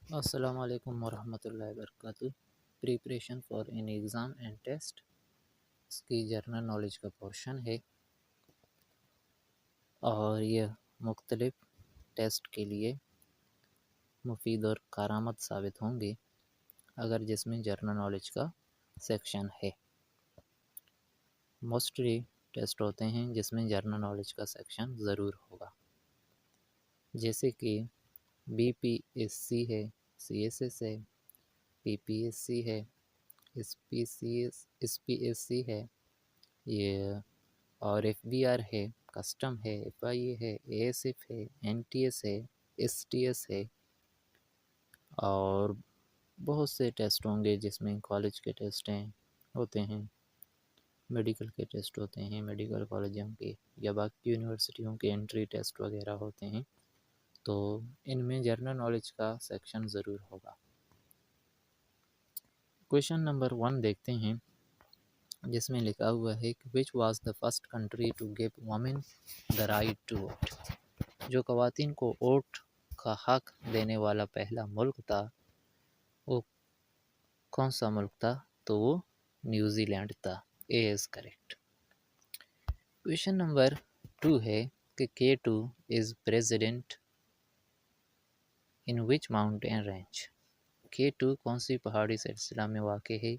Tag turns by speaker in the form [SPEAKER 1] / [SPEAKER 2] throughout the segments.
[SPEAKER 1] अस्सलाम वालेकुम वरहमतुल्लाहि वबरकातुहू। Preparation for an exam and test, इसकी जनरल नॉलेज का पोर्शन है और यह मुख्तलिफ टेस्ट के लिए मुफीद और कारआमद साबित होंगे अगर जिसमें जनरल नॉलेज का सेक्शन है। मोस्टली टेस्ट होते हैं जिसमें जनरल नॉलेज का सेक्शन ज़रूर होगा, जैसे कि बीपीएससी है, सीएसएस है, पीपीएससी है, एसपीएससी है, ये और एफबीआर है, कस्टम है, एफआईए है, एएसएफ है, एनटीएस है, एसटीएस है और बहुत से टेस्ट होंगे जिसमें कॉलेज के टेस्ट हैं होते हैं, मेडिकल के टेस्ट होते हैं, मेडिकल कॉलेजों के या बाकी यूनिवर्सिटियों के एंट्री टेस्ट वगैरह होते हैं। तो इनमें जनरल नॉलेज का सेक्शन ज़रूर होगा। क्वेश्चन नंबर 1 देखते हैं, जिसमें लिखा हुआ है कि which was the first country to give women the right to vote. जो ख़वातीन को वोट का हक देने वाला पहला मुल्क था, वो कौन सा मुल्क था? तो वो न्यूजीलैंड था। ए इज़ करेक्ट। क्वेश्चन नंबर 2 है कि K2 is president in which mountain range. K2 कौन सी पहाड़ी सिलसिला में वाक़ है?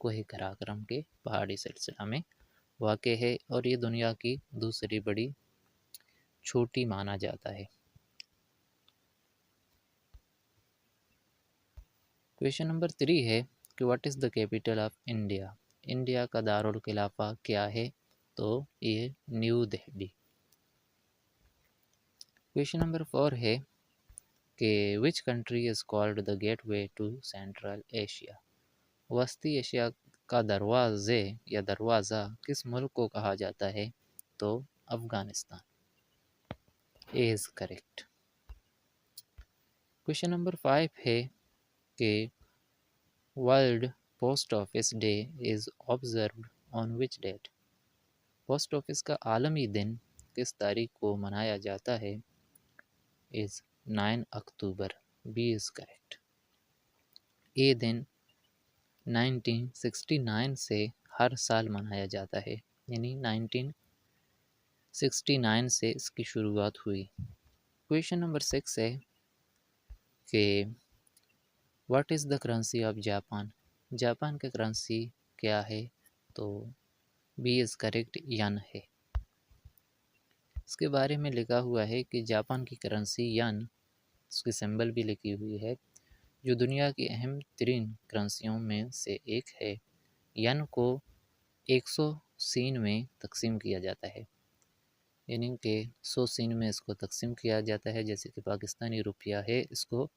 [SPEAKER 1] कोह कराकरम के पहाड़ी सिलसिला में वाक़ है और ये दुनिया की दूसरी बड़ी चोटी माना जाता है। क्वेश्चन नंबर 3 है कि what is the capital of India. India का दारुल खिलाफा क्या है? तो ये न्यू दिल्ली। क्वेश्चन नंबर 4 है कि which country is called the gateway to central Asia. वस्ती एशिया का दरवाज़े या दरवाज़ा किस मुल्क को कहा जाता है? तो Afghanistan. A is correct. Question number 5 है कि world post office day is observed on which date. Post office का आलमी दिन किस तारीख को मनाया जाता है? Is 9 October. B is correct. ये दिन 1969 से हर साल मनाया जाता है, यानी 1969 से इसकी शुरुआत हुई। क्वेश्चन नंबर 6 है कि what is the currency of Japan. Japan का करेंसी क्या है? तो बी इज़ करेक्ट, यन है। इसके बारे में लिखा हुआ है कि जापान की करेंसी यन, इसकी सिंबल भी लिखी हुई है, जो दुनिया की अहम तरीन करेंसियों में से एक है। यन को 100 सीन में तकसीम किया जाता है, यानी कि 100 सीन में इसको तकसीम किया जाता है। जैसे कि पाकिस्तानी रुपया है, इसको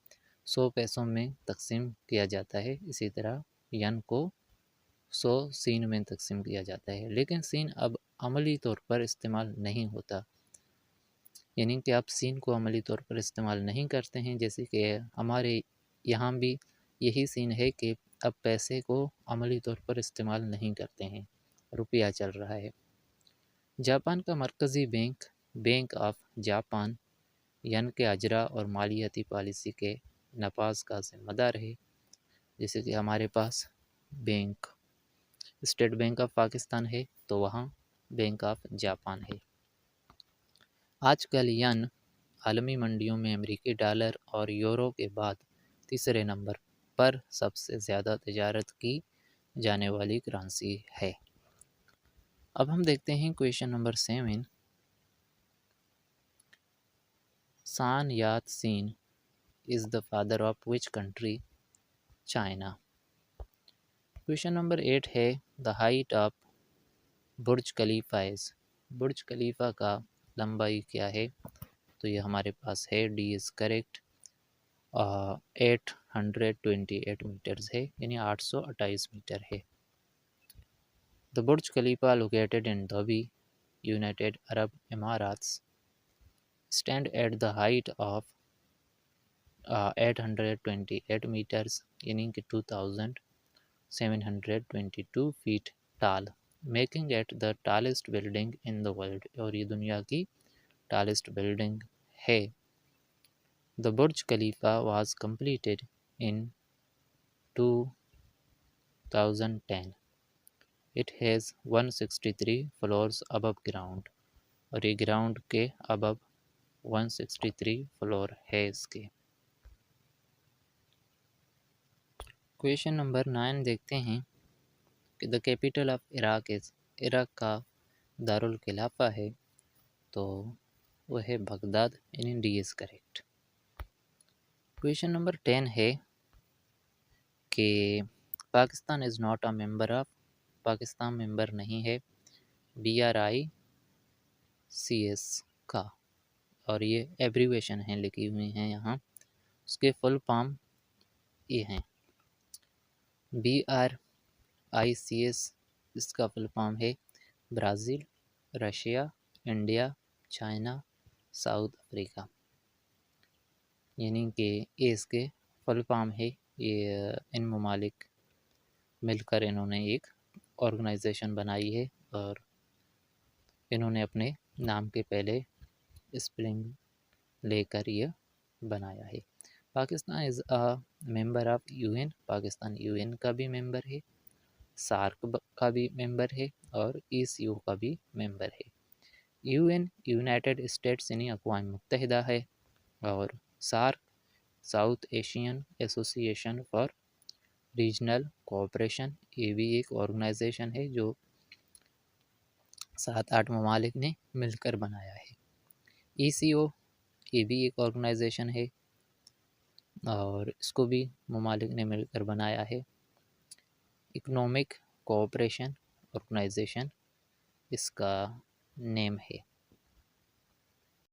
[SPEAKER 1] 100 पैसों में तकसीम किया जाता है, इसी तरह यन को 100 सीन में तकसीम किया जाता है। लेकिन सीन अब अमली तौर पर इस्तेमाल नहीं होता, यानी कि आप सीन को अमली तौर पर इस्तेमाल नहीं करते हैं। जैसे कि हमारे यहाँ भी यही सीन है कि अब पैसे को अमली तौर पर इस्तेमाल नहीं करते हैं, रुपया चल रहा है। जापान का मरकज़ी बैंक बैंक ऑफ जापान यन के अजरा और मालियाती पॉलिसी के नफाज का ज़िम्मेदार है। जैसे कि हमारे पास bank State Bank of Pakistan है, तो वहाँ बैंक ऑफ जापान है। आजकल यन आलमी मंडियों में अमेरिकी डॉलर और यूरो के बाद तीसरे नंबर पर सबसे ज़्यादा तजारत की जाने वाली करेंसी है। अब हम देखते हैं question number 7। Sun Yat sen is the father of which country? China. Question number 8 है the height of Burj Khalifa is. Burj Khalifa का लंबाई क्या है? तो ये हमारे पास है, डी इज़ करेक्ट, 828 मीटर्स है, यानी 828 मीटर है। The Burj Khalifa located in Dubai, United Arab Emirates, stand at the height of 828 meters, यानी कि 2722 feet tall, making it the tallest building in the world. और ये दुनिया की टॉलेस्ट बिल्डिंग है। The Burj Khalifa was completed in 2010. It has 163 floors above ground, और ये ground के above 163 फ्लोर है इसके। क्वेश्चन नंबर 9 देखते हैं कि the capital of Iraq is, Iraq का दारुल खिलाफा है तो वह है Baghdad. In D is correct. Question number 10 है कि Pakistan is not a member of, Pakistan member नहीं है BRICS का, और ये एब्रीवेशन है लिखी हुई हैं यहाँ, उसके फुल फॉर्म ये हैं। BRICS इसका फुल फॉर्म है Brazil, Russia, India, China, south Africa, यानी कि ये इसके फुल फॉर्म है। ये इन ममालिक मिलकर इन्होंने एक ऑर्गेनाइजेशन बनाई है और इन्होंने अपने नाम के पहले स्पेलिंग लेकर यह बनाया है। Pakistan is a member of UN, Pakistan UN का भी मेंबर है, सार्क का भी मेंबर है और ECO का भी मेंबर है। UN यूनाइटेड स्टेट्स यानी अक़वाम मुत्तहिदा है, और SAARC South Asian Association for Regional Cooperation, ये भी एक ऑर्गेनाइजेशन है जो 7-8 ममालिक ने मिलकर बनाया है। ECO ये भी एक ऑर्गेनाइजेशन है और इसको भी ममालिक ने मिलकर बनाया है। इकोनॉमिक कोऑपरेशन ऑर्गेनाइजेशन इसका नेम है।